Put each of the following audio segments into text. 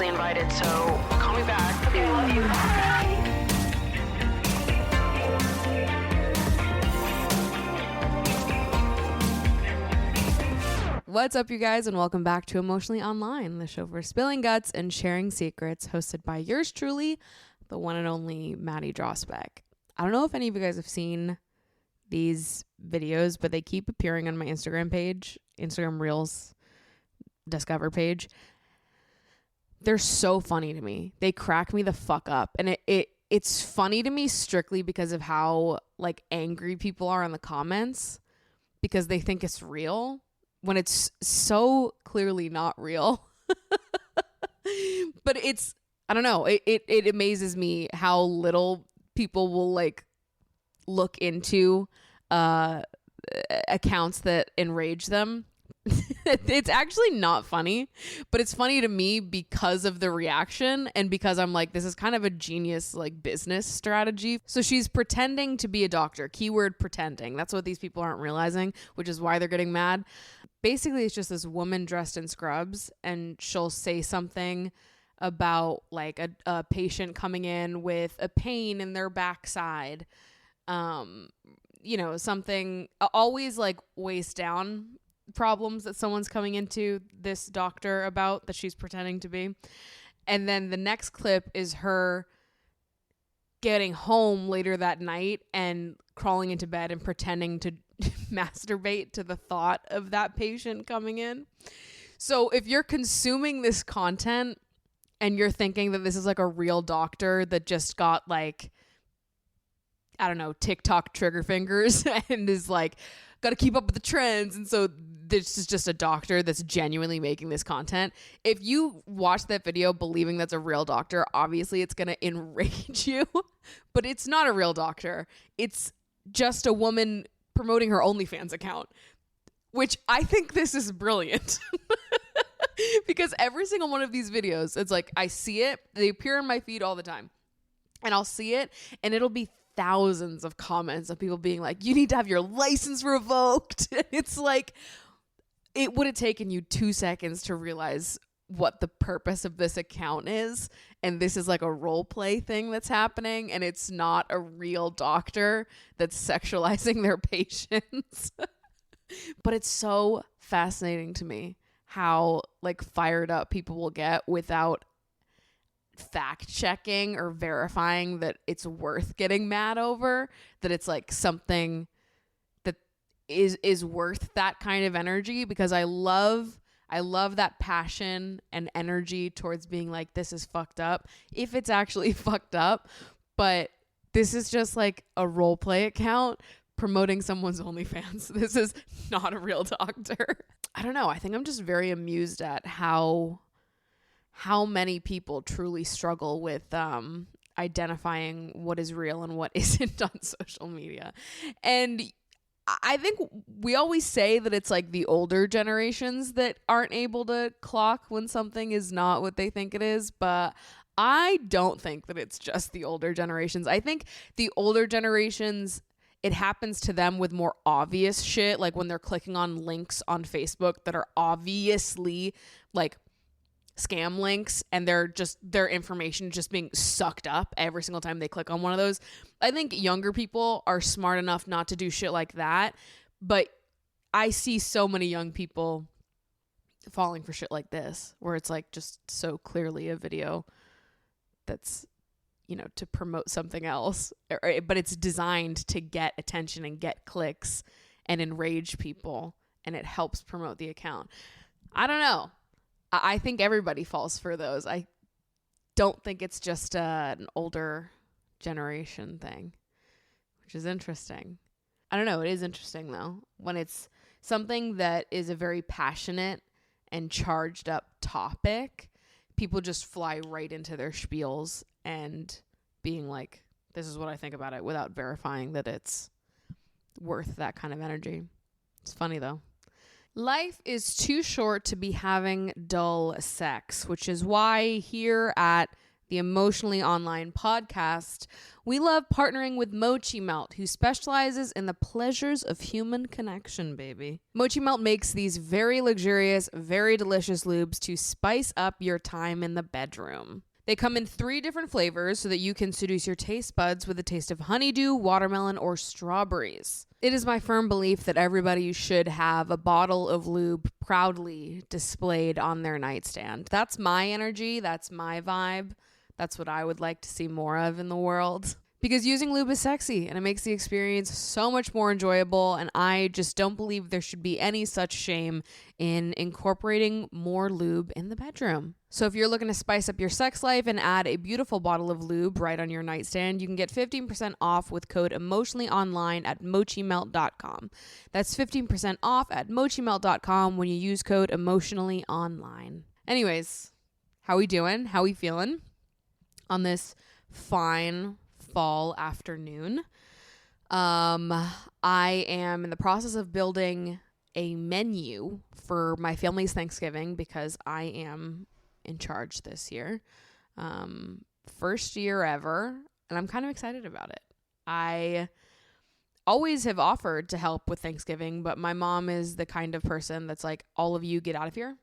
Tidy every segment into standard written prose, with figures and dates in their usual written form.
obviously invited, so call me back. Okay, love you. Bye. What's up, you guys, and welcome back to Emotionally Online, the show for spilling guts and sharing secrets, hosted by yours truly, the one and only Maddie Drossbeck. I don't know if any of you guys have seen these videos, but they keep appearing on my Instagram page, Instagram Reels Discover page. They're so funny to me. They crack me the fuck up. And it's funny to me strictly because of how like angry people are in the comments because they think it's real when it's so clearly not real. But it's, I don't know, it amazes me how little people will like look into accounts that enrage them. It's actually not funny, but it's funny to me because of the reaction and because I'm like, this is kind of a genius like business strategy. So she's pretending to be a doctor, keyword pretending. That's what these people aren't realizing, which is why they're getting mad. Basically, it's just this woman dressed in scrubs and she'll say something about like a patient coming in with a pain in their backside. You know, something always like waist down problems that someone's coming into this doctor about that she's pretending to be. And then the next clip is her getting home later that night and crawling into bed and pretending to masturbate to the thought of that patient coming in. So if you're consuming this content and you're thinking that this is like a real doctor that just got like, I don't know, TikTok trigger fingers and is like, got to keep up with the trends. And so this is just a doctor that's genuinely making this content. If you watch that video believing that's a real doctor, obviously it's going to enrage you, but it's not a real doctor. It's just a woman promoting her OnlyFans account, which I think this is brilliant. Because every single one of these videos, it's like, I see it. They appear in my feed all the time. And I'll see it and it'll be thousands of comments of people being like, you need to have your license revoked. It's like, it would have taken you 2 seconds to realize what the purpose of this account is. And this is like a role play thing that's happening. And it's not a real doctor that's sexualizing their patients. But it's so fascinating to me how like fired up people will get without fact checking or verifying that it's worth getting mad over, that it's like something that is worth that kind of energy. Because I love that passion and energy towards being like, this is fucked up if it's actually fucked up, but this is just like a role play account promoting someone's OnlyFans. This is not a real doctor. I don't know, I think I'm just very amused at how many people truly struggle with identifying what is real and what isn't on social media. And I think we always say that it's like the older generations that aren't able to clock when something is not what they think it is. But I don't think that it's just the older generations. I think the older generations, it happens to them with more obvious shit. Like when they're clicking on links on Facebook that are obviously like scam links and their information just being sucked up every single time they click on one of those. I think younger people are smart enough not to do shit like that, but I see so many young people falling for shit like this where it's like just so clearly a video that's, you know, to promote something else, but it's designed to get attention and get clicks and enrage people, and it helps promote the account. I don't know. I think everybody falls for those. I don't think it's just an older generation thing, which is interesting. I don't know. It is interesting, though, when it's something that is a very passionate and charged up topic, people just fly right into their spiels and being like, this is what I think about it, without verifying that it's worth that kind of energy. It's funny, though. Life is too short to be having dull sex, which is why here at the Emotionally Online podcast, we love partnering with Mochi Melt, who specializes in the pleasures of human connection, baby. Mochi Melt makes these very luxurious, very delicious lubes to spice up your time in the bedroom. They come in 3 different flavors so that you can seduce your taste buds with a taste of honeydew, watermelon, or strawberries. It is my firm belief that everybody should have a bottle of lube proudly displayed on their nightstand. That's my energy. That's my vibe. That's what I would like to see more of in the world. Because using lube is sexy and it makes the experience so much more enjoyable, and I just don't believe there should be any such shame in incorporating more lube in the bedroom. So if you're looking to spice up your sex life and add a beautiful bottle of lube right on your nightstand, you can get 15% off with code emotionallyonline at mochimelt.com. That's 15% off at mochimelt.com when you use code emotionallyonline. Anyways, how we doing? How we feeling on this fine fall afternoon? I am in the process of building a menu for my family's Thanksgiving because I am in charge this year. First year ever, and I'm kind of excited about it. I always have offered to help with Thanksgiving, but my mom is the kind of person that's like, all of you get out of here.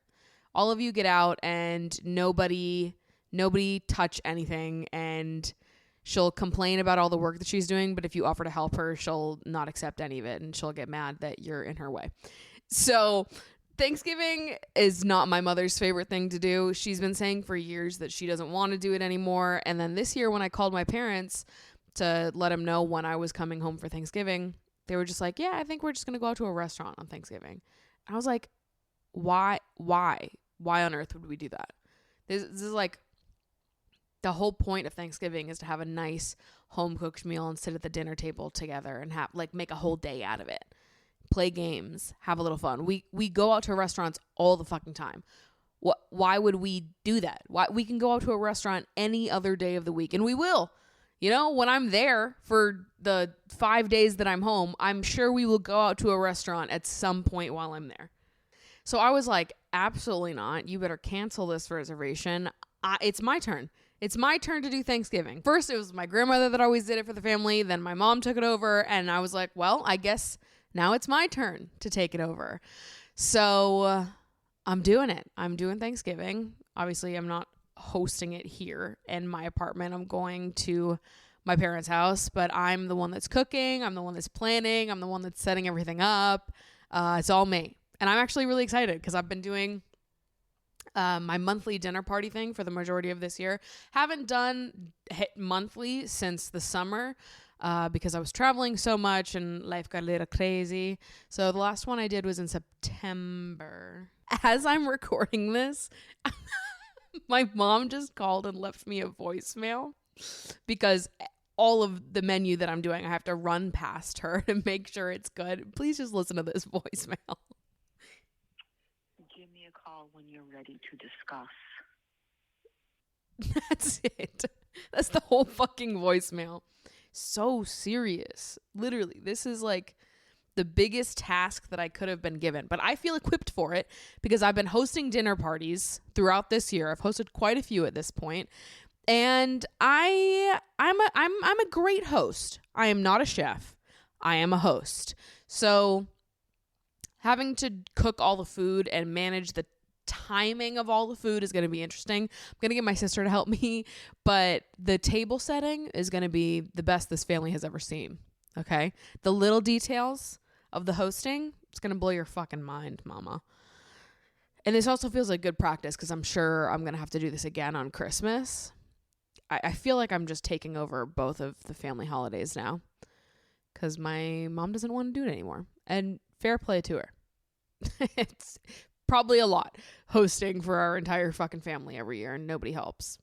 All of you get out, and nobody touch anything, and she'll complain about all the work that she's doing, but if you offer to help her, she'll not accept any of it, and she'll get mad that you're in her way. So Thanksgiving is not my mother's favorite thing to do. She's been saying for years that she doesn't want to do it anymore. And then this year when I called my parents to let them know when I was coming home for Thanksgiving, they were just like, yeah, I think we're just going to go out to a restaurant on Thanksgiving. And I was like, why on earth would we do that? This is like, the whole point of Thanksgiving is to have a nice home cooked meal and sit at the dinner table together and have make a whole day out of it. Play games, have a little fun. We go out to restaurants all the fucking time. Why would we do that? Why we can go out to a restaurant any other day of the week, and we will. You know, when I'm there for the 5 days that I'm home, I'm sure we will go out to a restaurant at some point while I'm there. So I was like, absolutely not. You better cancel this reservation. It's my turn. It's my turn to do Thanksgiving. First, it was my grandmother that always did it for the family. Then my mom took it over, and I was like, well, I guess now it's my turn to take it over. So I'm doing it. I'm doing Thanksgiving. Obviously, I'm not hosting it here in my apartment. I'm going to my parents' house, but I'm the one that's cooking. I'm the one that's planning. I'm the one that's setting everything up. It's all me. And I'm actually really excited because I've been doing my monthly dinner party thing for the majority of this year. Haven't done monthly since the summer because I was traveling so much and life got a little crazy. So the last one I did was in September. As I'm recording this, my mom just called and left me a voicemail because all of the menu that I'm doing, I have to run past her to make sure it's good. Please just listen to this voicemail. Give me a call when you're ready to discuss. That's it. That's the whole fucking voicemail. So serious. Literally, this is like the biggest task that I could have been given, but I feel equipped for it because I've been hosting dinner parties throughout this year. I've hosted quite a few at this point, and I'm a great host. I am not a chef. I am a host. So having to cook all the food and manage the timing of all the food is going to be interesting. I'm going to get my sister to help me, but the table setting is going to be the best this family has ever seen. Okay? The little details of the hosting, it's going to blow your fucking mind, mama. And this also feels like good practice because I'm sure I'm going to have to do this again on Christmas. I feel like I'm just taking over both of the family holidays now because my mom doesn't want to do it anymore. And fair play to her. It's probably a lot hosting for our entire fucking family every year and nobody helps.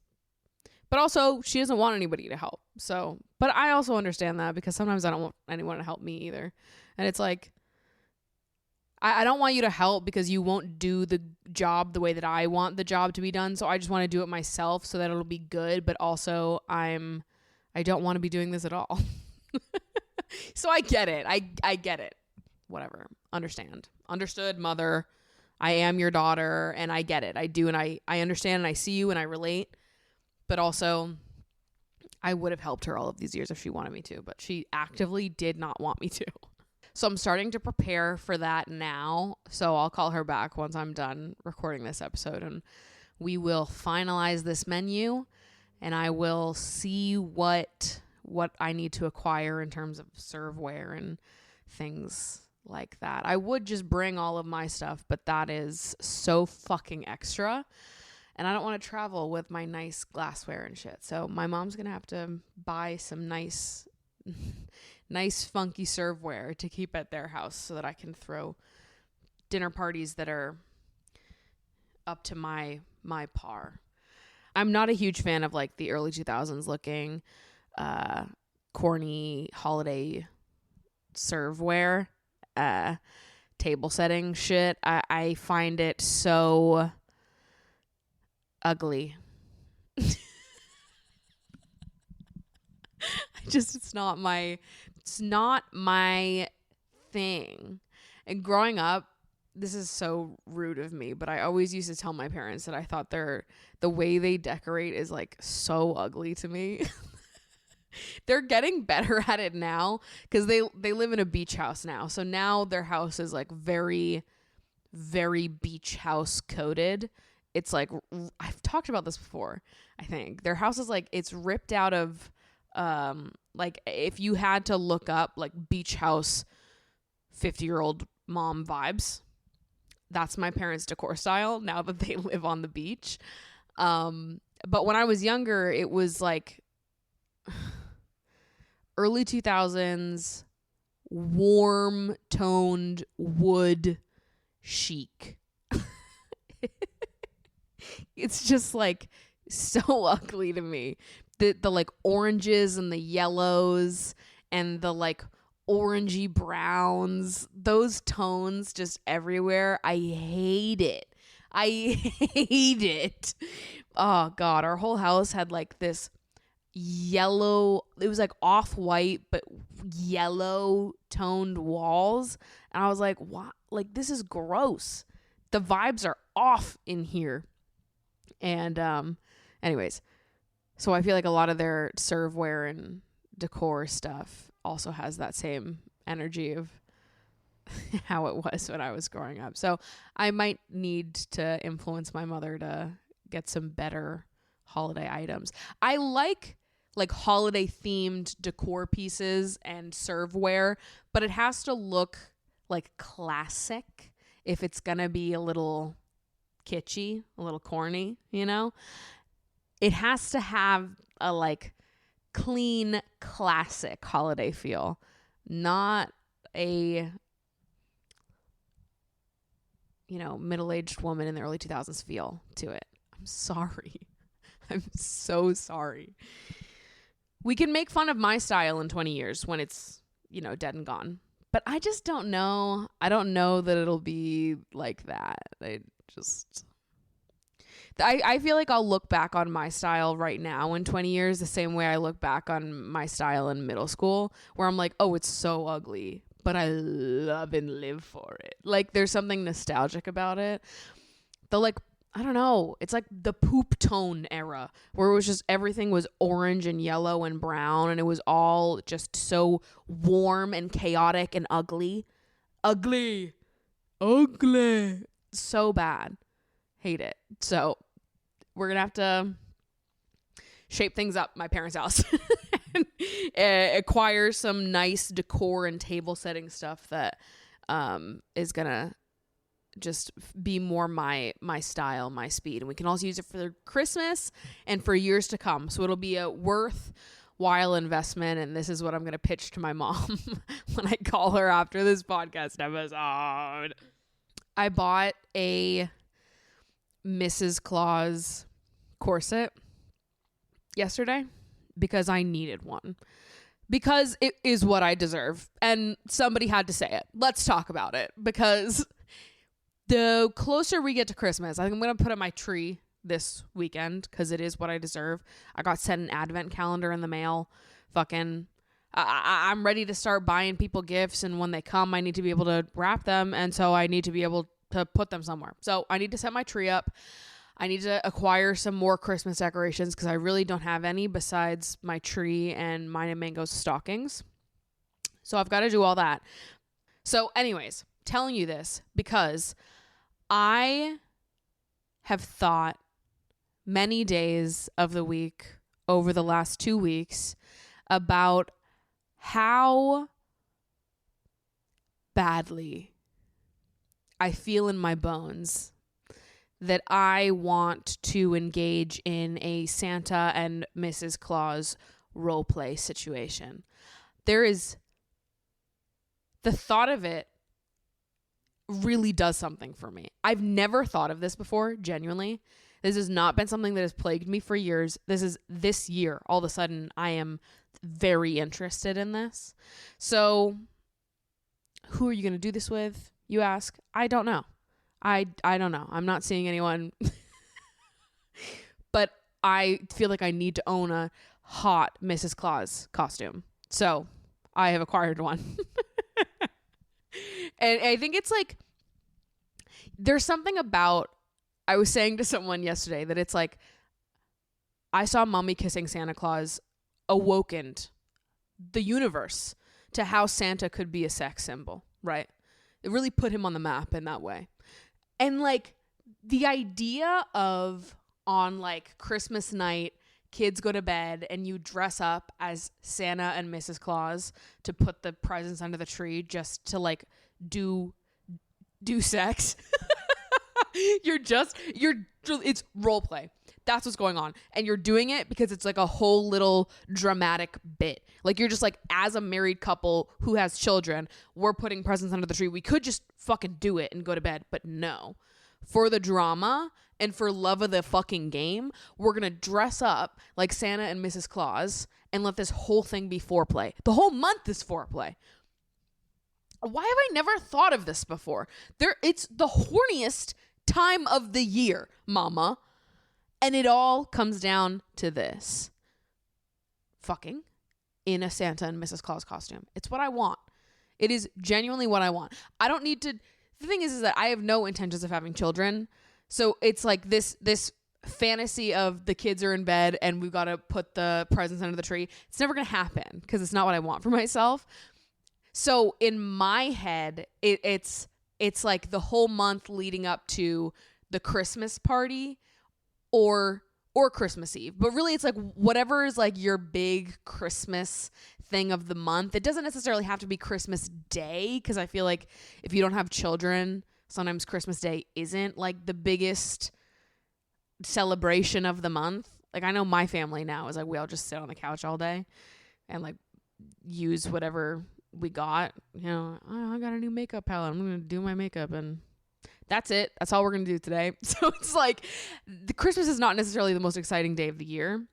But also, she doesn't want anybody to help. So, but I also understand that because sometimes I don't want anyone to help me either. And it's like, I don't want you to help because you won't do the job the way that I want the job to be done. So I just want to do it myself so that it'll be good. But also, I don't want to be doing this at all. So I get it. I get it. Whatever. Understood, mother. I am your daughter and I get it. I do. And I understand and I see you and I relate. But also, I would have helped her all of these years if she wanted me to, but she actively did not want me to. So I'm starting to prepare for that now. So I'll call her back once I'm done recording this episode, and we will finalize this menu, and I will see what I need to acquire in terms of serveware and things like that. I would just bring all of my stuff, but that is so fucking extra. And I don't want to travel with my nice glassware and shit. So my mom's going to have to buy some nice funky serveware to keep at their house so that I can throw dinner parties that are up to my par. I'm not a huge fan of like the early 2000s looking corny holiday serveware, table setting shit. I find it so ugly. It's not my thing. And growing up, this is so rude of me, but I always used to tell my parents that I thought the way they decorate is like so ugly to me. They're getting better at it now because they live in a beach house now. So now their house is like very, very beach house coded. It's like, I've talked about this before, I think. Their house is like, it's ripped out of, like if you had to look up like beach house 50-year-old mom vibes, that's my parents' decor style now that they live on the beach. But when I was younger, it was like early 2000s, warm toned wood chic. It's just like so ugly to me. The like oranges and the yellows and the like orangey browns, those tones just everywhere. I hate it. Oh God, our whole house had like this yellow, it was like off-white but yellow toned walls, and I was like, what? Like, this is gross. The vibes are off in here. And anyways, so I feel like a lot of their serveware and decor stuff also has that same energy of how it was when I was growing up. So I might need to influence my mother to get some better holiday items. I like holiday themed decor pieces and serveware, but it has to look like classic if it's gonna be a little kitschy, a little corny, you know? It has to have a like clean, classic holiday feel, not a, you know, middle-aged woman in the early 2000s feel to it. I'm sorry. I'm so sorry. We can make fun of my style in 20 years when it's, you know, dead and gone. But I just don't know. I don't know that it'll be like that. I feel like I'll look back on my style right now in 20 years the same way I look back on my style in middle school, where I'm like, oh, it's so ugly, but I love and live for it. Like, there's something nostalgic about it. I don't know. It's like the poop tone era where it was just everything was orange and yellow and brown, and it was all just so warm and chaotic and ugly. Ugly. So bad. Hate it. So we're going to have to shape things up, my parents' house, and acquire some nice decor and table setting stuff that is going to just be more my style, my speed. And we can also use it for Christmas and for years to come. So it'll be a worthwhile investment. And this is what I'm going to pitch to my mom when I call her after this podcast episode. I bought a Mrs. Claus corset yesterday because I needed one. Because it is what I deserve. And somebody had to say it. Let's talk about it. Because the closer we get to Christmas, I think I'm going to put up my tree this weekend because it is what I deserve. I got sent an advent calendar in the mail. I'm ready to start buying people gifts, and when they come, I need to be able to wrap them, and so I need to be able to put them somewhere. So I need to set my tree up. I need to acquire some more Christmas decorations because I really don't have any besides my tree and mine and Mango's stockings. So I've got to do all that. So anyways, telling you this because I have thought many days of the week over the last 2 weeks about how badly I feel in my bones that I want to engage in a Santa and Mrs. Claus roleplay situation. There is the thought of it really does something for me. I've never thought of this before, genuinely. This has not been something that has plagued me for years. This year, all of a sudden, I am very interested in this. So, who are you going to do this with, you ask? I don't know. I don't know. I'm not seeing anyone. But I feel like I need to own a hot Mrs. Claus costume. So, I have acquired one. And I think it's like, there's something about, I was saying to someone yesterday that it's like, I saw Mommy Kissing Santa Claus awokened the universe to how Santa could be a sex symbol, right? It really put him on the map in that way. And like the idea of on like Christmas night, kids go to bed and you dress up as Santa and Mrs. Claus to put the presents under the tree just to like do sex. It's role play. That's what's going on. And you're doing it because it's like a whole little dramatic bit. Like you're just like, as a married couple who has children, we're putting presents under the tree. We could just fucking do it and go to bed. But no, for the drama and for love of the fucking game, we're going to dress up like Santa and Mrs. Claus and let this whole thing be foreplay. The whole month is foreplay. Why have I never thought of this before? It's the horniest time of the year, mama. And it all comes down to this. Fucking in a Santa and Mrs. Claus costume. It's what I want. It is genuinely what I want. I don't need to. The thing is that I have no intentions of having children. So it's like this fantasy of the kids are in bed and we've got to put the presents under the tree. It's never going to happen because it's not what I want for myself. So in my head, it's like the whole month leading up to the Christmas party or Christmas Eve. But really it's like whatever is like your big Christmas thing of the month. It doesn't necessarily have to be Christmas Day because I feel like if you don't have children, sometimes Christmas Day isn't like the biggest celebration of the month. Like I know my family now is like we all just sit on the couch all day and like use whatever we got, you know, oh, I got a new makeup palette. I'm going to do my makeup and that's it. That's all we're going to do today. So it's like the Christmas is not necessarily the most exciting day of the year.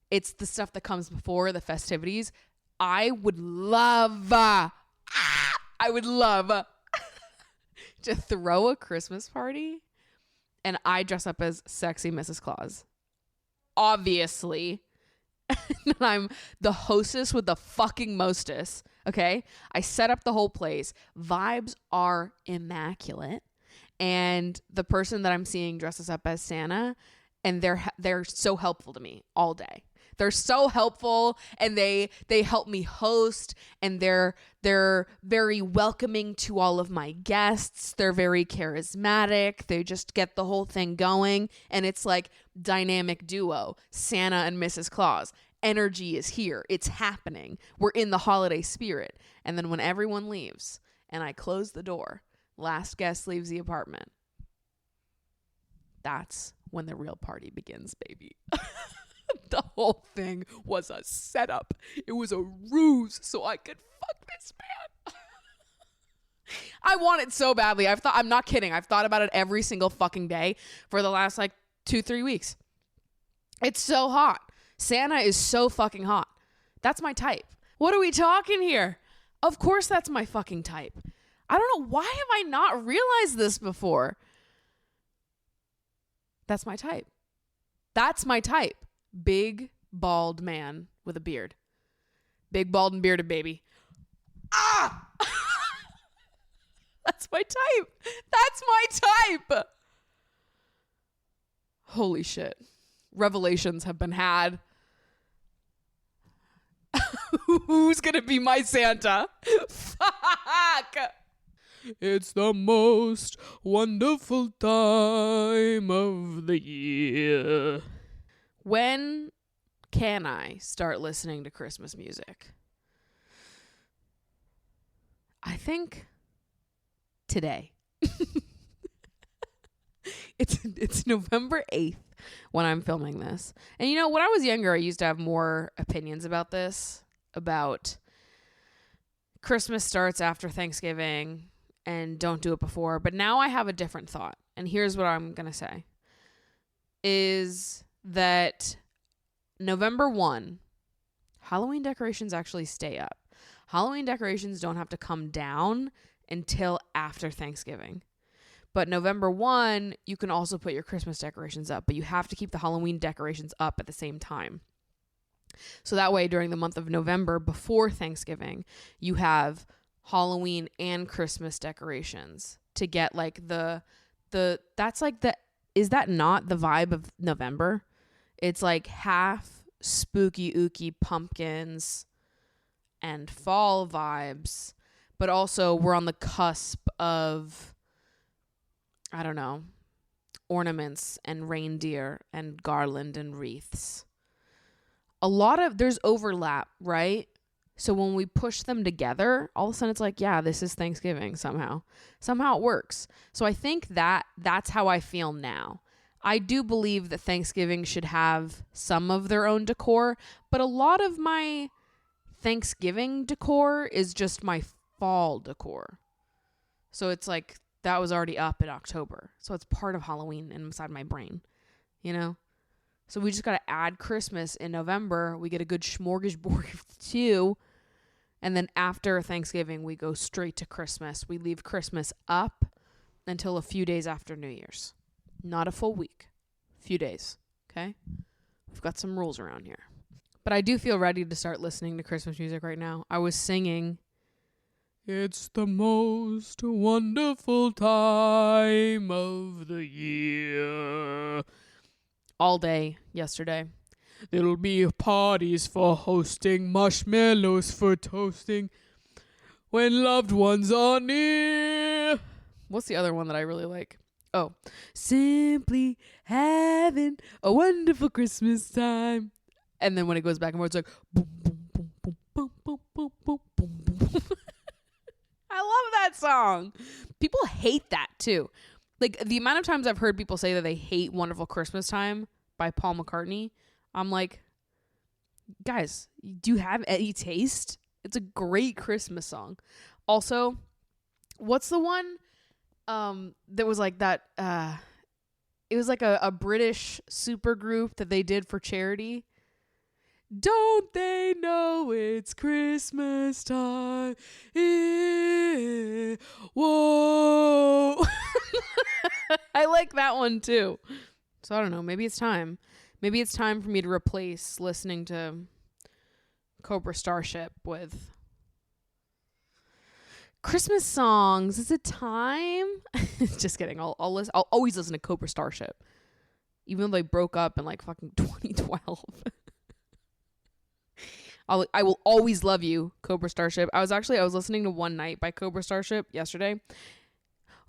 It's the stuff that comes before the festivities. I would love to throw a Christmas party and I dress up as sexy Mrs. Claus. Obviously. And I'm the hostess with the fucking mostest. Okay. I set up the whole place. Vibes are immaculate. And the person that I'm seeing dresses up as Santa and they're so helpful to me all day. They're so helpful and they help me host and they're very welcoming to all of my guests. They're very charismatic. They just get the whole thing going and it's like dynamic duo, Santa and Mrs. Claus. Energy is here. It's happening. We're in the holiday spirit. And then when everyone leaves and I close the door, last guest leaves the apartment. That's when the real party begins, baby. The whole thing was a setup. It was a ruse so I could fuck this man. I want it so badly. I'm not kidding. I've thought about it every single fucking day for the last like 2-3 weeks. It's so hot. Santa is so fucking hot. That's my type. What are we talking here? Of course that's my fucking type. I don't know. Why have I not realized this before? That's my type. That's my type. Big, bald man with a beard. Big, bald, and bearded baby. Ah! That's my type. That's my type. Holy shit. Revelations have been had. Who's gonna be my Santa? Fuck! It's the most wonderful time of the year. When can I start listening to Christmas music? I think today. It's November 8th when I'm filming this. And when I was younger, I used to have more opinions about this, about Christmas starts after Thanksgiving and don't do it before. But now I have a different thought. And here's what I'm going to say is that November 1, Halloween decorations actually stay up. Halloween decorations don't have to come down until after Thanksgiving. But November 1, you can also put your Christmas decorations up, but you have to keep the Halloween decorations up at the same time. So that way, during the month of November, before Thanksgiving, you have Halloween and Christmas decorations to get like is that not the vibe of November? It's like half spooky ooky pumpkins and fall vibes, but also we're on the cusp of, I don't know, ornaments and reindeer and garland and wreaths. There's overlap, right? So when we push them together, all of a sudden it's like, yeah, this is Thanksgiving somehow. Somehow it works. So I think that's how I feel now. I do believe that Thanksgiving should have some of their own decor, but a lot of my Thanksgiving decor is just my fall decor. So it's like that was already up in October. So it's part of Halloween inside my brain, So we just got to add Christmas in November. We get a good smorgasbord of two. And then after Thanksgiving, we go straight to Christmas. We leave Christmas up until a few days after New Year's. Not a full week. A few days. Okay? We've got some rules around here. But I do feel ready to start listening to Christmas music right now. I was singing, "It's the most wonderful time of the year," all day yesterday. There'll be parties for hosting, marshmallows for toasting, when loved ones are near. What's the other one that I really like? Oh, simply having a wonderful Christmas time. And then when it goes back and forth, it's like boom, boom, boom, boom, boom, boom, boom, boom, boom, boom. I love that song. People hate that too. Like the amount of times I've heard people say that they hate Wonderful Christmas Time by Paul McCartney, I'm like, guys, do you have any taste? It's a great Christmas song. Also, what's the one that was like that? It was like a British super group that they did for charity. Don't they know it's Christmas time? Whoa. I like that one too. So I don't know. Maybe it's time. Maybe it's time for me to replace listening to Cobra Starship with Christmas songs. Is it time? Just kidding. I'll always listen to Cobra Starship, even though they broke up in like fucking 2012. I will always love you, Cobra Starship. I was listening to One Night by Cobra Starship yesterday.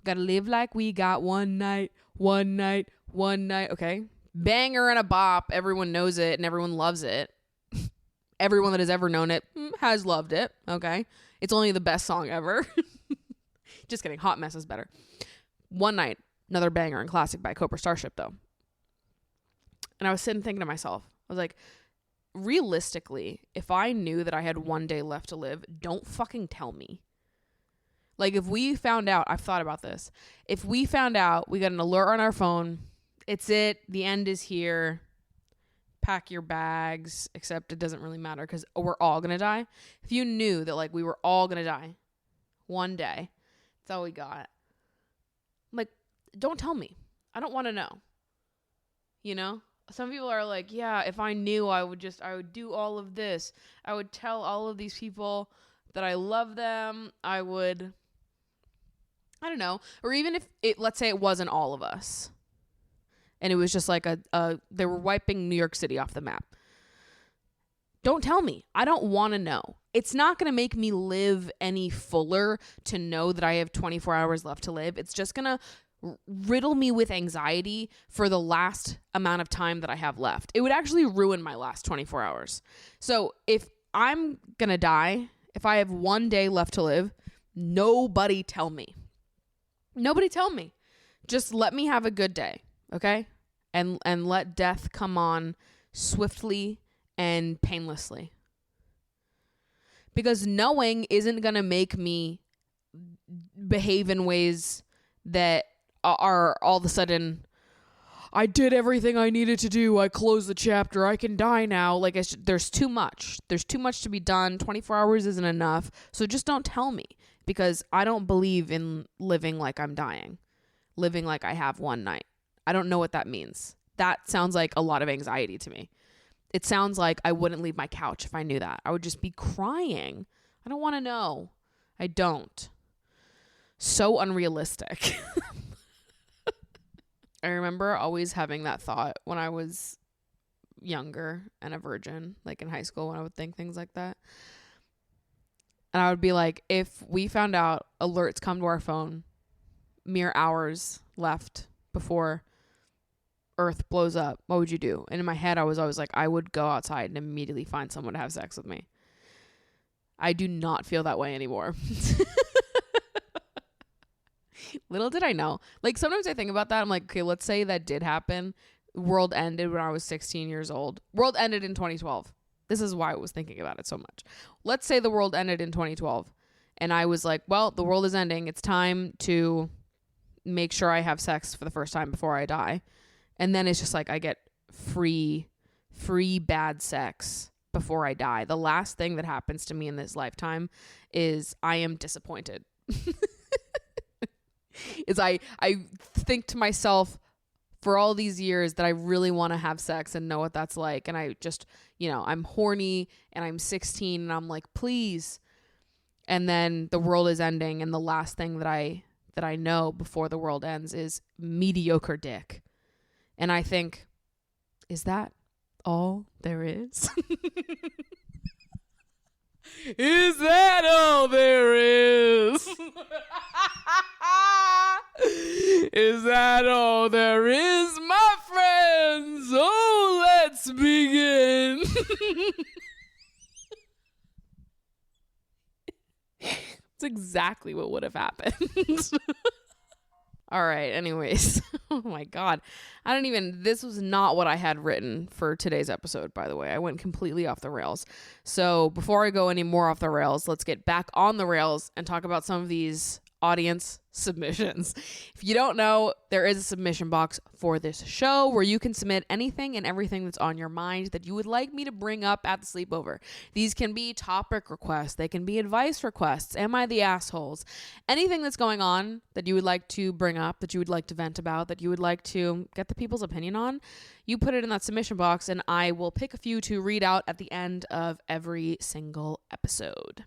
Gotta live like we got one night, one night, one night. Okay. Banger and a bop. Everyone knows it and everyone loves it. Everyone that has ever known it has loved it. Okay. It's only the best song ever. Just kidding. Hot Mess is better. One Night, another banger and classic by Cobra Starship though. And I was sitting thinking to myself, I was like, realistically, if I knew that I had one day left to live, don't fucking tell me. Like if we found out, I've thought about this. If we found out, we got an alert on our phone, it's it, the end is here, pack your bags, except it doesn't really matter because we're all going to die. If you knew that like we were all going to die one day, that's all we got. Like, don't tell me. I don't want to know. You know? Some people are like, yeah, if I knew, I would do all of this. I would tell all of these people that I love them. I don't know. Or even if let's say it wasn't all of us. And it was just like they were wiping New York City off the map. Don't tell me. I don't want to know. It's not going to make me live any fuller to know that I have 24 hours left to live. It's just going to riddle me with anxiety for the last amount of time that I have left. It would actually ruin my last 24 hours. So if I'm going to die, if I have one day left to live, nobody tell me. Nobody tell me. Just let me have a good day, okay? And let death come on swiftly and painlessly. Because knowing isn't going to make me behave in ways that are all of a sudden, I did everything I needed to do. I closed the chapter. I can die now. Like, there's too much. There's too much to be done. 24 hours isn't enough. So just don't tell me, because I don't believe in living like I'm dying, living like I have one night. I don't know what that means. That sounds like a lot of anxiety to me. It sounds like I wouldn't leave my couch if I knew that. I would just be crying. I don't want to know. I don't. So unrealistic. I remember always having that thought when I was younger and a virgin, like in high school, when I would think things like that. And I would be like, if we found out alerts come to our phone, mere hours left before Earth blows up, what would you do? And in my head, I was always like, I would go outside and immediately find someone to have sex with me. I do not feel that way anymore. Little did I know. Like, sometimes I think about that. I'm like, okay, let's say that did happen. World ended when I was 16 years old. World ended in 2012. This is why I was thinking about it so much. Let's say the world ended in 2012. And I was like, well, the world is ending. It's time to make sure I have sex for the first time before I die. And then it's just like I get free bad sex before I die. The last thing that happens to me in this lifetime is I am disappointed. Is I think to myself for all these years that I really want to have sex and know what that's like. And I just, I'm horny and I'm 16 and I'm like, please. And then the world is ending. And the last thing that I know before the world ends is mediocre dick. And I think, is that all there is? Is that all there is? Is that all there is, my friends? Oh, let's begin. It's exactly what would have happened. All right, anyways. Oh my God. This was not what I had written for today's episode, by the way. I went completely off the rails. So before I go any more off the rails, let's get back on the rails and talk about some of these audience submissions. If you don't know, there is a submission box for this show where you can submit anything and everything that's on your mind that you would like me to bring up at the sleepover. These can be topic requests, they can be advice requests, am I the assholes, anything that's going on that you would like to bring up, that you would like to vent about, that you would like to get the people's opinion on. You put it in that submission box and I will pick a few to read out at the end of every single episode.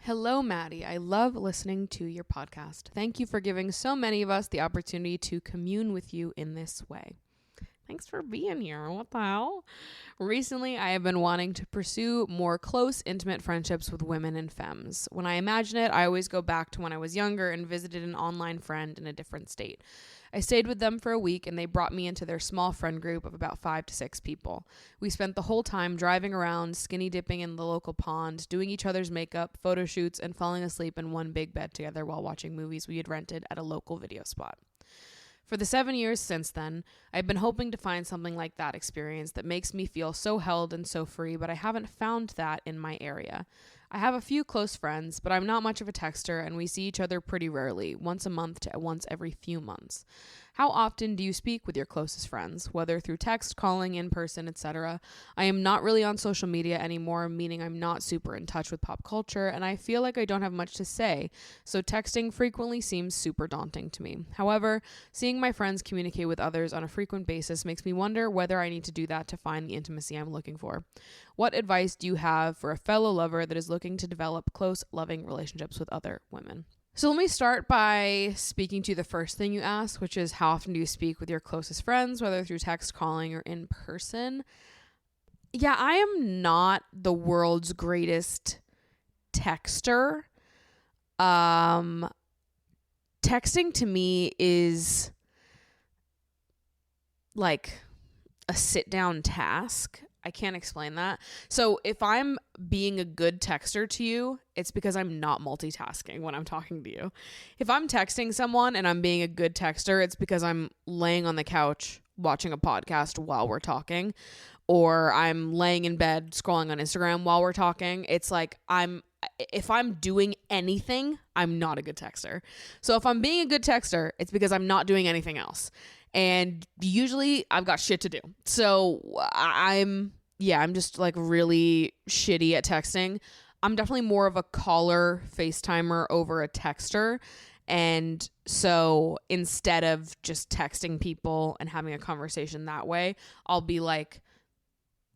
Hello, Maddie. I love listening to your podcast. Thank you for giving so many of us the opportunity to commune with you in this way. Thanks for being here. What the hell? Recently, I have been wanting to pursue more close, intimate friendships with women and femmes. When I imagine it, I always go back to when I was younger and visited an online friend in a different state. I stayed with them for a week and they brought me into their small friend group of about 5 to 6 people. We spent the whole time driving around, skinny dipping in the local pond, doing each other's makeup, photo shoots, and falling asleep in one big bed together while watching movies we had rented at a local video spot. For the 7 years since then, I've been hoping to find something like that experience that makes me feel so held and so free, but I haven't found that in my area. I have a few close friends, but I'm not much of a texter and we see each other pretty rarely, once a month to once every few months. How often do you speak with your closest friends, whether through text, calling, in person, etc.? I am not really on social media anymore, meaning I'm not super in touch with pop culture, and I feel like I don't have much to say, so texting frequently seems super daunting to me. However, seeing my friends communicate with others on a frequent basis makes me wonder whether I need to do that to find the intimacy I'm looking for. What advice do you have for a fellow lover that is looking to develop close, loving relationships with other women? So let me start by speaking to the first thing you asked, which is how often do you speak with your closest friends, whether through text, calling, or in person? Yeah, I am not the world's greatest texter. Texting to me is like a sit down task. I can't explain that. So if I'm being a good texter to you, it's because I'm not multitasking when I'm talking to you. If I'm texting someone and I'm being a good texter, it's because I'm laying on the couch watching a podcast while we're talking, or I'm laying in bed scrolling on Instagram while we're talking. It's like if I'm doing anything, I'm not a good texter. So if I'm being a good texter, it's because I'm not doing anything else. And usually I've got shit to do. So I'm just like really shitty at texting. I'm definitely more of a caller, FaceTimer over a texter. And so instead of just texting people and having a conversation that way, I'll be like,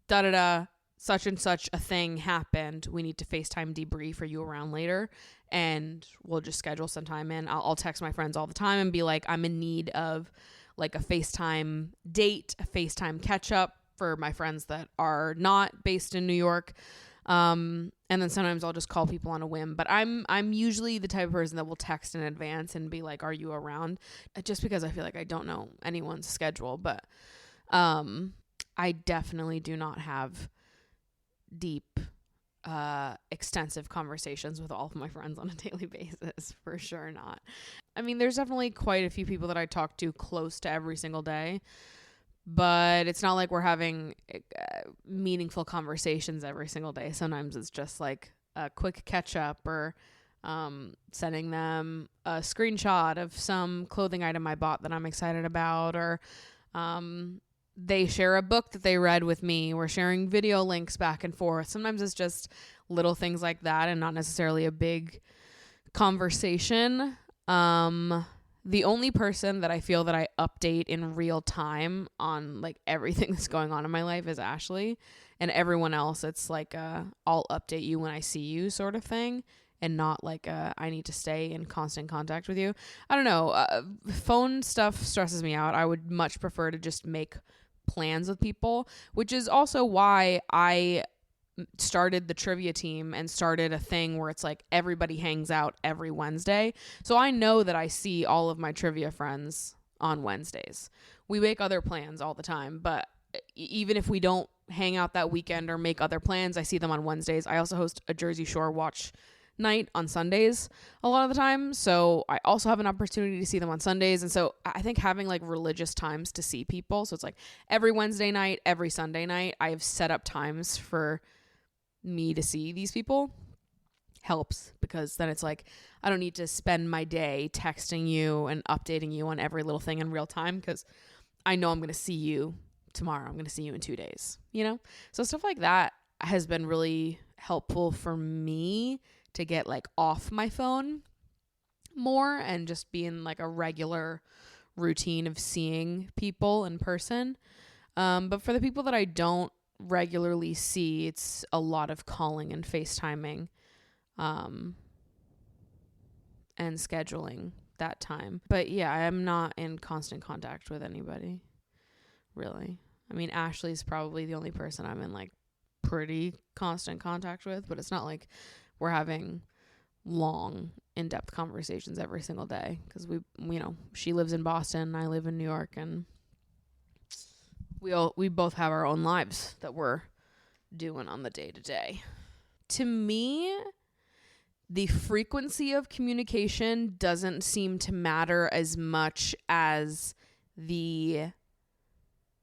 da-da-da, such and such a thing happened. We need to FaceTime debrief. Are you around later? And we'll just schedule some time in. I'll text my friends all the time and be like, I'm in need of like a FaceTime date, a FaceTime catch up for my friends that are not based in New York. And then sometimes I'll just call people on a whim, but I'm usually the type of person that will text in advance and be like, are you around? Just because I feel like I don't know anyone's schedule, but, I definitely do not have deep, extensive conversations with all of my friends on a daily basis. For sure not. I mean, there's definitely quite a few people that I talk to close to every single day, but it's not like we're having meaningful conversations every single day. Sometimes it's just like a quick catch up, or sending them a screenshot of some clothing item I bought that I'm excited about, or they share a book that they read with me. We're sharing video links back and forth. Sometimes it's just little things like that and not necessarily a big conversation. The only person that I feel that I update in real time on like everything that's going on in my life is Ashley, and everyone else, it's like I'll update you when I see you sort of thing, and not like I need to stay in constant contact with you. I don't know. Phone stuff stresses me out. I would much prefer to just make plans with people, which is also why I started the trivia team and started a thing where it's like everybody hangs out every Wednesday. So I know that I see all of my trivia friends on Wednesdays. We make other plans all the time, but even if we don't hang out that weekend or make other plans, I see them on Wednesdays. I also host a Jersey Shore watch night on Sundays a lot of the time, so I also have an opportunity to see them on Sundays. And so I think having like religious times to see people, so it's like every Wednesday night, every Sunday night, I have set up times for me to see these people, helps, because then it's like I don't need to spend my day texting you and updating you on every little thing in real time, because I know I'm going to see you tomorrow, I'm going to see you in 2 days, so stuff like that has been really helpful for me to get like off my phone more and just be in like a regular routine of seeing people in person. But for the people that I don't regularly see, it's a lot of calling and FaceTiming, and scheduling that time. But yeah, I'm not in constant contact with anybody, really. I mean, Ashley's probably the only person I'm in like pretty constant contact with, but it's not like we're having long, in-depth conversations every single day, because she lives in Boston, I live in New York, and we both have our own lives that we're doing on the day-to-day. To me, the frequency of communication doesn't seem to matter as much as the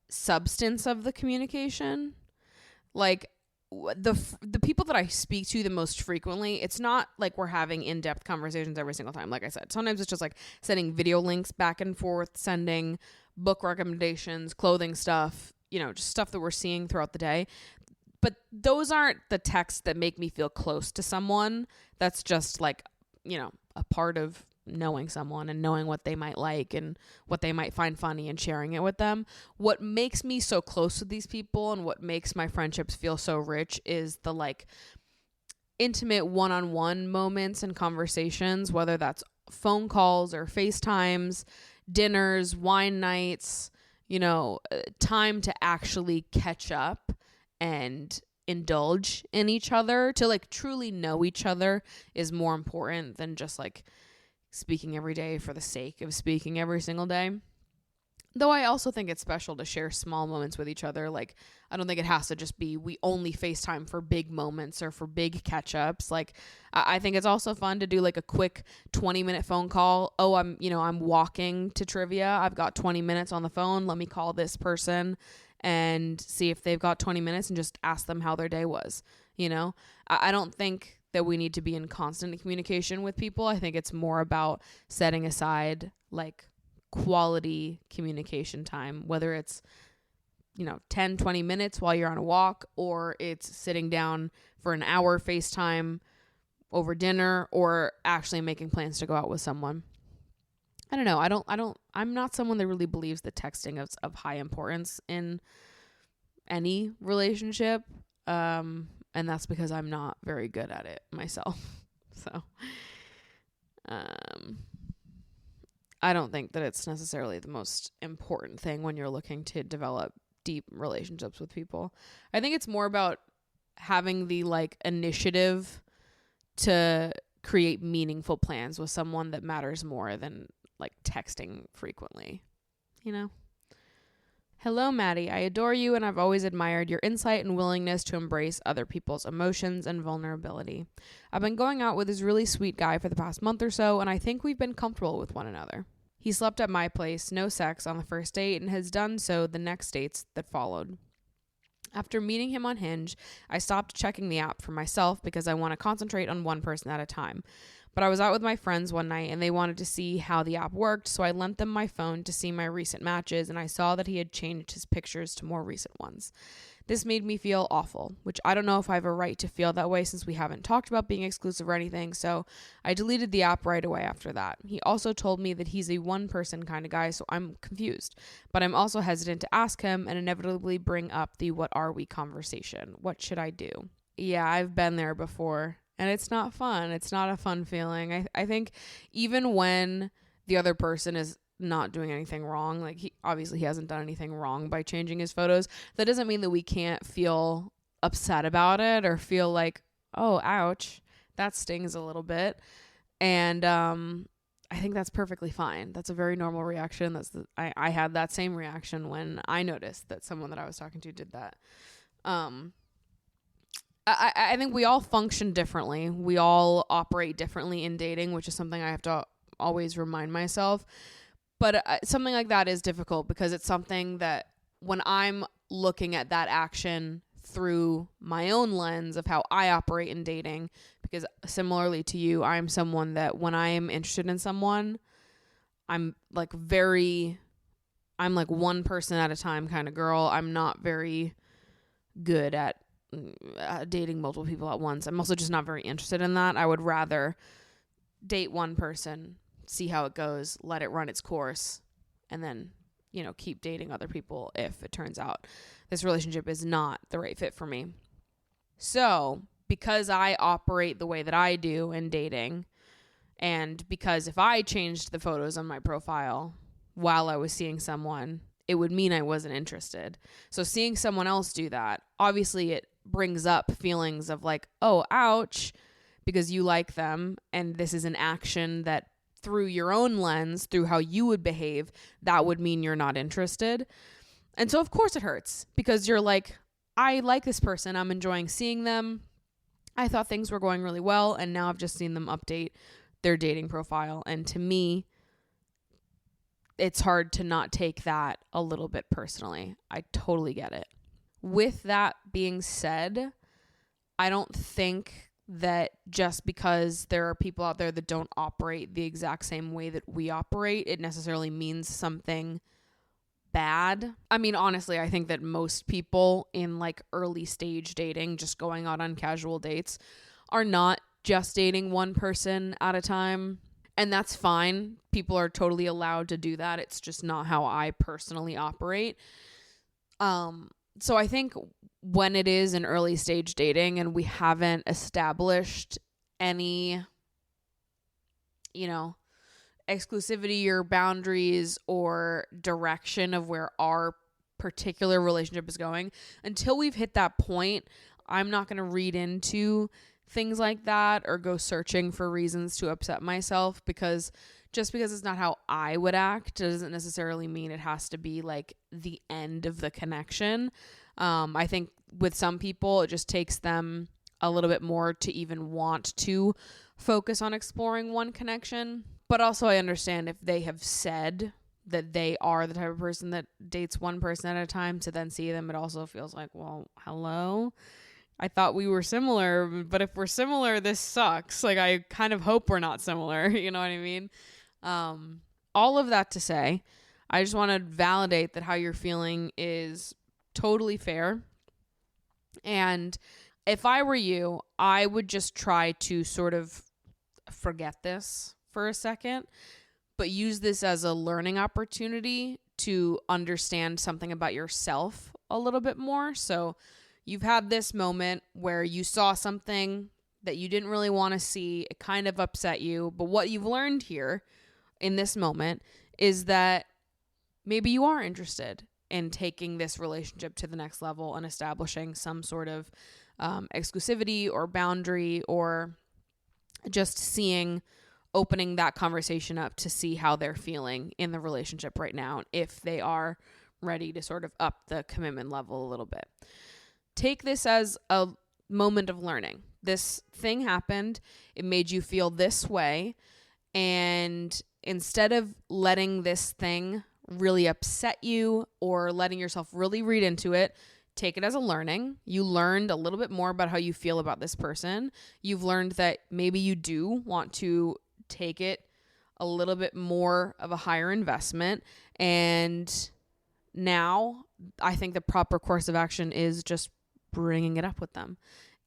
substance of the communication. Like, the people that I speak to the most frequently, it's not like we're having in-depth conversations every single time. Like I said, sometimes it's just like sending video links back and forth, sending book recommendations, clothing stuff, just stuff that we're seeing throughout the day. But those aren't the texts that make me feel close to someone. That's just like, a part of knowing someone and knowing what they might like and what they might find funny and sharing it with them. What makes me so close with these people and what makes my friendships feel so rich is the like intimate one-on-one moments and conversations, whether that's phone calls or FaceTimes, dinners, wine nights, time to actually catch up and indulge in each other, to like truly know each other, is more important than just like speaking every day for the sake of speaking every single day. Though I also think it's special to share small moments with each other. Like, I don't think it has to just be we only FaceTime for big moments or for big catch-ups. Like, I think it's also fun to do like a quick 20-minute phone call. Oh, I'm walking to trivia. I've got 20 minutes on the phone. Let me call this person and see if they've got 20 minutes and just ask them how their day was. I don't think that we need to be in constant communication with people. I think it's more about setting aside like quality communication time, whether it's 10 20 minutes while you're on a walk, or it's sitting down for an hour FaceTime over dinner, or actually making plans to go out with someone. I don't know. I'm not someone that really believes that texting is of high importance in any relationship, and that's because I'm not very good at it myself. So I don't think that it's necessarily the most important thing when you're looking to develop deep relationships with people. I think it's more about having the like initiative to create meaningful plans with someone that matters more than like texting frequently. Hello, Maddie. I adore you, and I've always admired your insight and willingness to embrace other people's emotions and vulnerability. I've been going out with this really sweet guy for the past month or so, and I think we've been comfortable with one another. He slept at my place, no sex, on the first date, and has done so the next dates that followed. After meeting him on Hinge, I stopped checking the app for myself because I want to concentrate on one person at a time. But I was out with my friends one night and they wanted to see how the app worked, so I lent them my phone to see my recent matches, and I saw that he had changed his pictures to more recent ones. This made me feel awful, which I don't know if I have a right to feel that way since we haven't talked about being exclusive or anything, so I deleted the app right away after that. He also told me that he's a one-person kind of guy, so I'm confused. But I'm also hesitant to ask him and inevitably bring up the "what are we" conversation. What should I do? Yeah, I've been there before. And it's not fun. It's not a fun feeling. I think even when the other person is not doing anything wrong, like he hasn't done anything wrong by changing his photos, that doesn't mean that we can't feel upset about it or feel like, oh, ouch, that stings a little bit. And I think that's perfectly fine. That's a very normal reaction. I had that same reaction when I noticed that someone that I was talking to did that. I think we all function differently. We all operate differently in dating, which is something I have to always remind myself. But something like that is difficult because it's something that when I'm looking at that action through my own lens of how I operate in dating, because similarly to you, I'm someone that when I am interested in someone, I'm like one person at a time kind of girl. I'm not very good at dating multiple people at once. I'm also just not very interested in that. I would rather date one person, see how it goes, let it run its course, and then, keep dating other people if it turns out this relationship is not the right fit for me. So, because I operate the way that I do in dating, and because if I changed the photos on my profile while I was seeing someone, it would mean I wasn't interested. So seeing someone else do that, obviously it brings up feelings of like, oh, ouch, because you like them. And this is an action that through your own lens, through how you would behave, that would mean you're not interested. And so of course it hurts because you're like, I like this person. I'm enjoying seeing them. I thought things were going really well. And now I've just seen them update their dating profile. And to me, it's hard to not take that a little bit personally. I totally get it. With that being said, I don't think that just because there are people out there that don't operate the exact same way that we operate, it necessarily means something bad. I mean, honestly, I think that most people in like early stage dating, just going out on casual dates, are not just dating one person at a time. And that's fine. People are totally allowed to do that. It's just not how I personally operate. So I think when it is an early stage dating and we haven't established any, exclusivity or boundaries or direction of where our particular relationship is going. Until we've hit that point, I'm not going to read into things like that or go searching for reasons to upset myself, because just because it's not how I would act doesn't necessarily mean it has to be like the end of the connection. I think with some people, it just takes them a little bit more to even want to focus on exploring one connection. But also I understand if they have said that they are the type of person that dates one person at a time, to then see them, it also feels like, well, hello? I thought we were similar, but if we're similar, this sucks. Like, I kind of hope we're not similar. You know what I mean? All of that to say, I just want to validate that how you're feeling is totally fair. And if I were you, I would just try to sort of forget this for a second, but use this as a learning opportunity to understand something about yourself a little bit more. So you've had this moment where you saw something that you didn't really want to see. It kind of upset you. But what you've learned here in this moment is that maybe you are interested in taking this relationship to the next level and establishing some sort of exclusivity or boundary, or just opening that conversation up to see how they're feeling in the relationship right now, if they are ready to sort of up the commitment level a little bit. Take this as a moment of learning. This thing happened. It made you feel this way. And instead of letting this thing really upset you or letting yourself really read into it, take it as a learning. You learned a little bit more about how you feel about this person. You've learned that maybe you do want to take it a little bit more of a higher investment. And now I think the proper course of action is just bringing it up with them.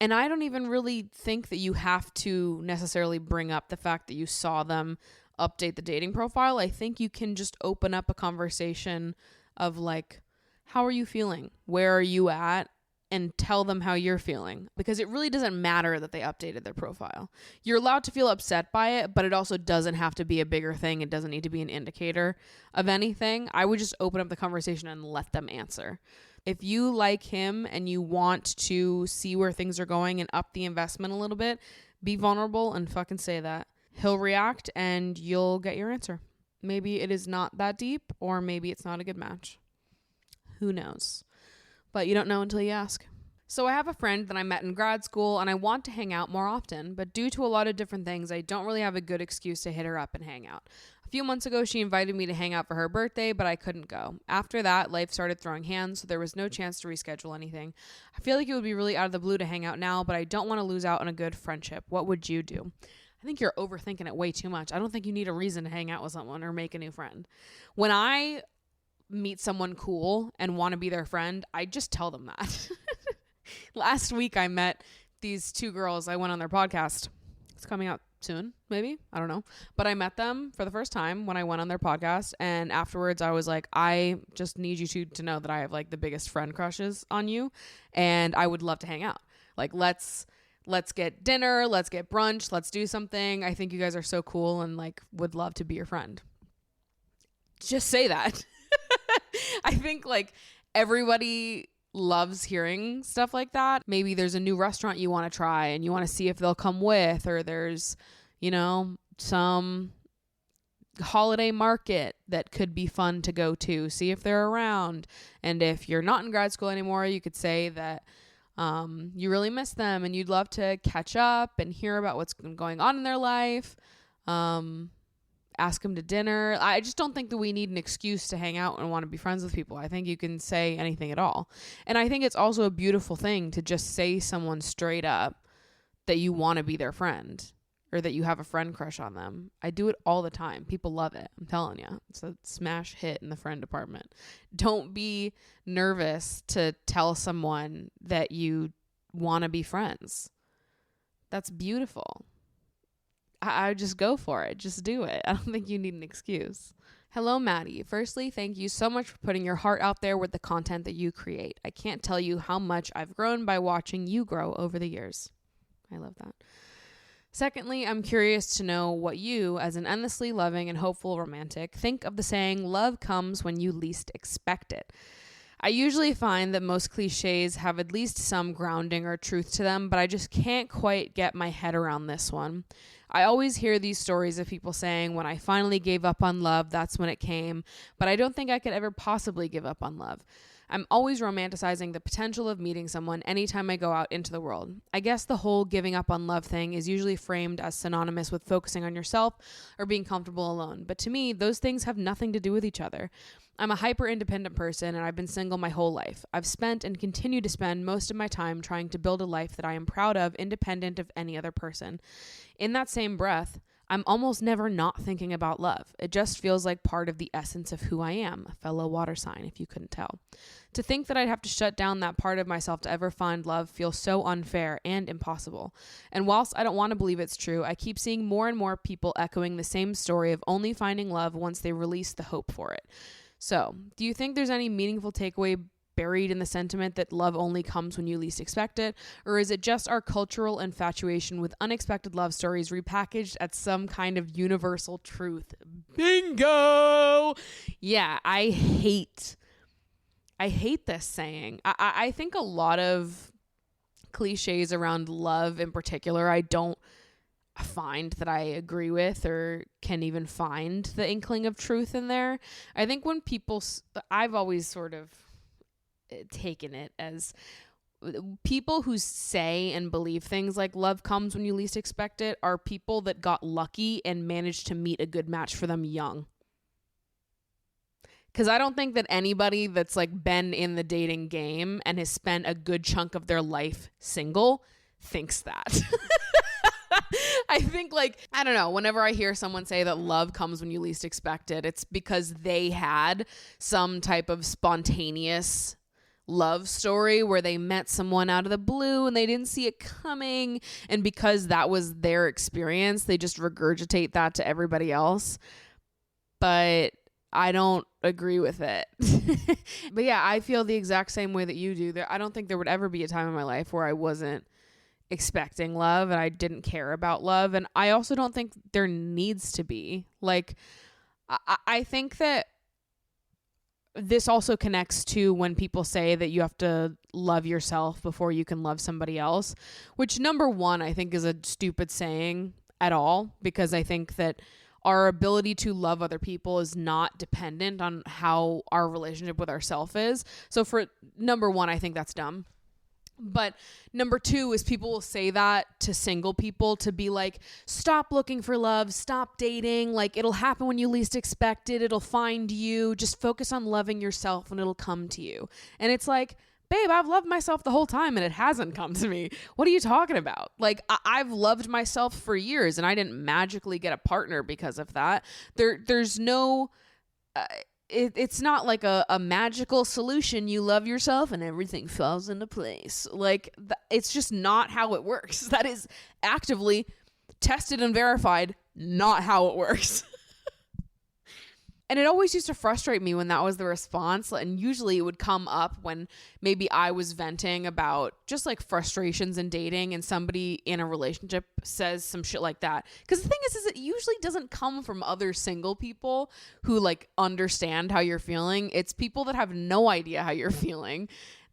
And I don't even really think that you have to necessarily bring up the fact that you saw them update the dating profile. I think you can just open up a conversation of like, how are you feeling? Where are you at? And tell them how you're feeling, because it really doesn't matter that they updated their profile. You're allowed to feel upset by it, but it also doesn't have to be a bigger thing. It doesn't need to be an indicator of anything. I would just open up the conversation and let them answer. If you like him and you want to see where things are going and up the investment a little bit, be vulnerable and fucking say that. He'll react and you'll get your answer. Maybe it is not that deep, or maybe it's not a good match. Who knows? But you don't know until you ask. So I have a friend that I met in grad school and I want to hang out more often, but due to a lot of different things, I don't really have a good excuse to hit her up and hang out. A few months ago, she invited me to hang out for her birthday, but I couldn't go. After that, life started throwing hands, so there was no chance to reschedule anything. I feel like it would be really out of the blue to hang out now, but I don't want to lose out on a good friendship. What would you do? I think you're overthinking it way too much. I don't think you need a reason to hang out with someone or make a new friend. When I meet someone cool and want to be their friend, I just tell them that. Last week I met these two girls. I went on their podcast. It's coming out soon, maybe. I don't know. But I met them for the first time when I went on their podcast. And afterwards I was like, I just need you to know that I have like the biggest friend crushes on you. And I would love to hang out. Like, let's get dinner. Let's get brunch. Let's do something. I think you guys are so cool and like would love to be your friend. Just say that. I think like everybody loves hearing stuff like that. Maybe there's a new restaurant you want to try and you want to see if they'll come with, or there's, you know, some holiday market that could be fun to go to, see if they're around. And if you're not in grad school anymore, you could say that you really miss them and you'd love to catch up and hear about what's going on in their life. Ask them to dinner. I just don't think that we need an excuse to hang out and want to be friends with people. I think you can say anything at all. And I think it's also a beautiful thing to just say someone straight up that you want to be their friend, or that you have a friend crush on them. I do it all the time. People love it. I'm telling you. It's a smash hit in the friend department. Don't be nervous to tell someone that you want to be friends. That's beautiful. I just go for it. Just do it. I don't think you need an excuse. Hello, Maddie. Firstly, thank you so much for putting your heart out there with the content that you create. I can't tell you how much I've grown by watching you grow over the years. I love that. Secondly, I'm curious to know what you, as an endlessly loving and hopeful romantic, think of the saying, love comes when you least expect it. I usually find that most cliches have at least some grounding or truth to them, but I just can't quite get my head around this one. I always hear these stories of people saying, when I finally gave up on love, that's when it came, but I don't think I could ever possibly give up on love. I'm always romanticizing the potential of meeting someone anytime I go out into the world. I guess the whole giving up on love thing is usually framed as synonymous with focusing on yourself or being comfortable alone. But to me, those things have nothing to do with each other. I'm a hyper-independent person, and I've been single my whole life. I've spent and continue to spend most of my time trying to build a life that I am proud of, independent of any other person. In that same breath, I'm almost never not thinking about love. It just feels like part of the essence of who I am, a fellow water sign, if you couldn't tell. To think that I'd have to shut down that part of myself to ever find love feels so unfair and impossible. And whilst I don't want to believe it's true, I keep seeing more and more people echoing the same story of only finding love once they release the hope for it. So, do you think there's any meaningful takeaway buried in the sentiment that love only comes when you least expect it? Or is it just our cultural infatuation with unexpected love stories repackaged as some kind of universal truth? Bingo! Yeah, I hate this saying. I think a lot of cliches around love in particular, I don't find that I agree with or can even find the inkling of truth in there. I think when people, I've always sort of taken it as people who say and believe things like love comes when you least expect it are people that got lucky and managed to meet a good match for them young. Because I don't think that anybody that's like been in the dating game and has spent a good chunk of their life single thinks that. I think, like, I don't know, whenever I hear someone say that love comes when you least expect it, it's because they had some type of spontaneous love story where they met someone out of the blue and they didn't see it coming. And because that was their experience, they just regurgitate that to everybody else. But I don't agree with it. But yeah, I feel the exact same way that you do. I don't think there would ever be a time in my life where I wasn't expecting love and I didn't care about love. And I also don't think there needs to be. Like, I think that this also connects to when people say that you have to love yourself before you can love somebody else, which number one, I think is a stupid saying at all, because I think that our ability to love other people is not dependent on how our relationship with ourselves is. So for number one, I think that's dumb. But number two is people will say that to single people to be like, stop looking for love, stop dating, like it'll happen when you least expect it, it'll find you, just focus on loving yourself and it'll come to you. And it's like, babe, I've loved myself the whole time and it hasn't come to me. What are you talking about? Like, I've loved myself for years and I didn't magically get a partner because of that. There's no... It's not like a magical solution. You love yourself and everything falls into place. Like, it's just not how it works. That is actively tested and verified not how it works. And it always used to frustrate me when that was the response. And usually it would come up when maybe I was venting about just like frustrations in dating and somebody in a relationship says some shit like that. Because the thing is it usually doesn't come from other single people who like understand how you're feeling. It's people that have no idea how you're feeling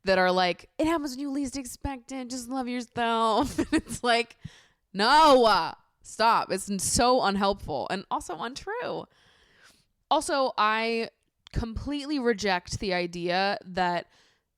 that are like, it happens when you least expect it. Just love yourself. It's like, no, stop. It's so unhelpful and also untrue. Also, I completely reject the idea that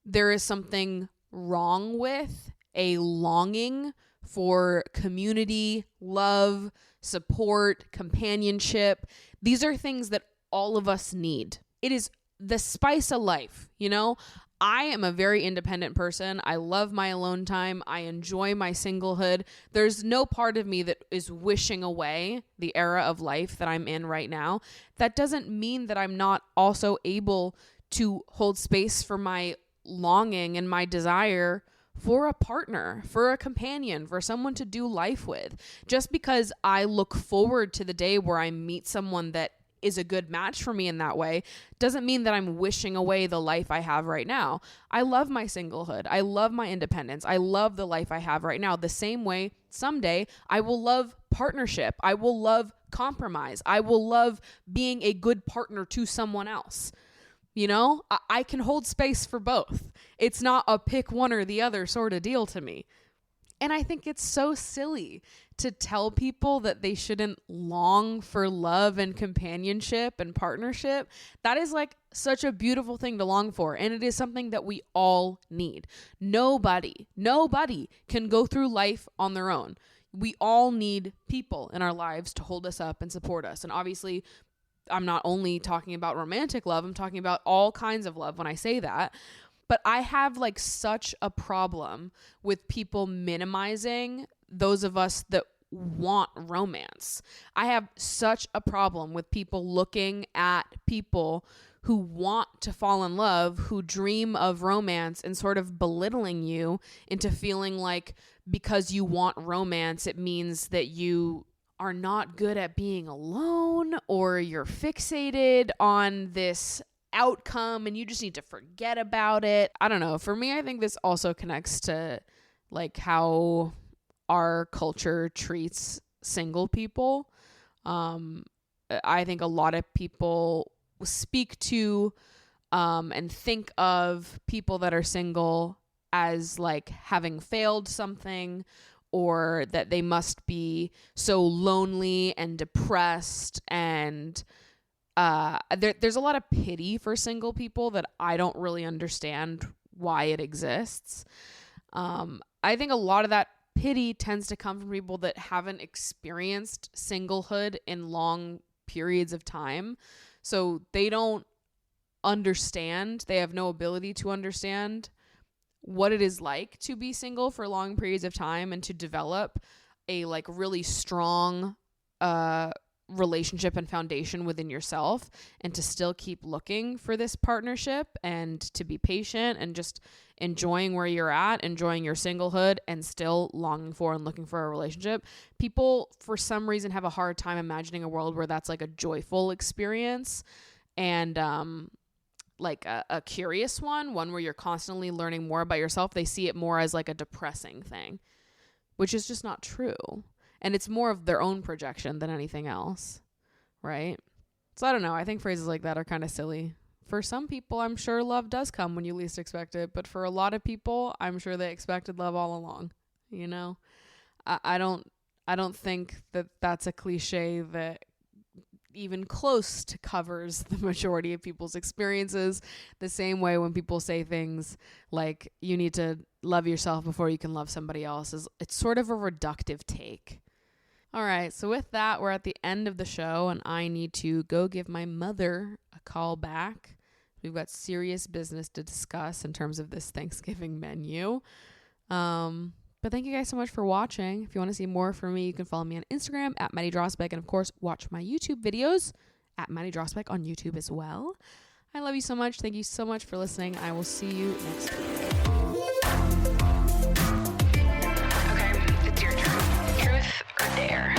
there is something wrong with a longing for community, love, support, companionship. These are things that all of us need. It is the spice of life, you know? I am a very independent person. I love my alone time. I enjoy my singlehood. There's no part of me that is wishing away the era of life that I'm in right now. That doesn't mean that I'm not also able to hold space for my longing and my desire for a partner, for a companion, for someone to do life with. Just because I look forward to the day where I meet someone that is a good match for me in that way doesn't mean that I'm wishing away the life I have right now. I love my singlehood. I love my independence. I love the life I have right now. The same way someday I will love partnership. I will love compromise. I will love being a good partner to someone else. You know, I can hold space for both. It's not a pick one or the other sort of deal to me. And I think it's so silly to tell people that they shouldn't long for love and companionship and partnership. That is like such a beautiful thing to long for. And it is something that we all need. Nobody can go through life on their own. We all need people in our lives to hold us up and support us. And obviously, I'm not only talking about romantic love, I'm talking about all kinds of love when I say that. But I have like such a problem with people minimizing those of us that want romance. I have such a problem with people looking at people who want to fall in love, who dream of romance, and sort of belittling you into feeling like because you want romance, it means that you are not good at being alone, or you're fixated on this outcome and you just need to forget about it. I don't know. For me, I think this also connects to like how our culture treats single people. I think a lot of people speak to and think of people that are single as like having failed something, or that they must be so lonely and depressed. And there's a lot of pity for single people that I don't really understand why it exists. I think a lot of that pity tends to come from people that haven't experienced singlehood in long periods of time. So they don't understand, they have no ability to understand what it is like to be single for long periods of time and to develop a like really strong relationship and foundation within yourself, and to still keep looking for this partnership, and to be patient and just enjoying where you're at, enjoying your singlehood, and still longing for and looking for a relationship. People for some reason have a hard time imagining a world where that's like a joyful experience and like a curious one where you're constantly learning more about yourself. They see it more as like a depressing thing, which is just not true. And it's more of their own projection than anything else, right? So I don't know. I think phrases like that are kind of silly. For some people, I'm sure love does come when you least expect it. But for a lot of people, I'm sure they expected love all along, you know? I don't think that that's a cliche that even close to covers the majority of people's experiences. The same way when people say things like you need to love yourself before you can love somebody else, it's sort of a reductive take. All right, so with that, we're at the end of the show, and I need to go give my mother a call back. We've got serious business to discuss in terms of this Thanksgiving menu. But thank you guys so much for watching. If you want to see more from me, you can follow me on Instagram at Maddie Drosbeck, and of course, watch my YouTube videos at Maddie Drosbeck on YouTube as well. I love you so much. Thank you so much for listening. I will see you next week. Okay, it's your turn. Truth or dare?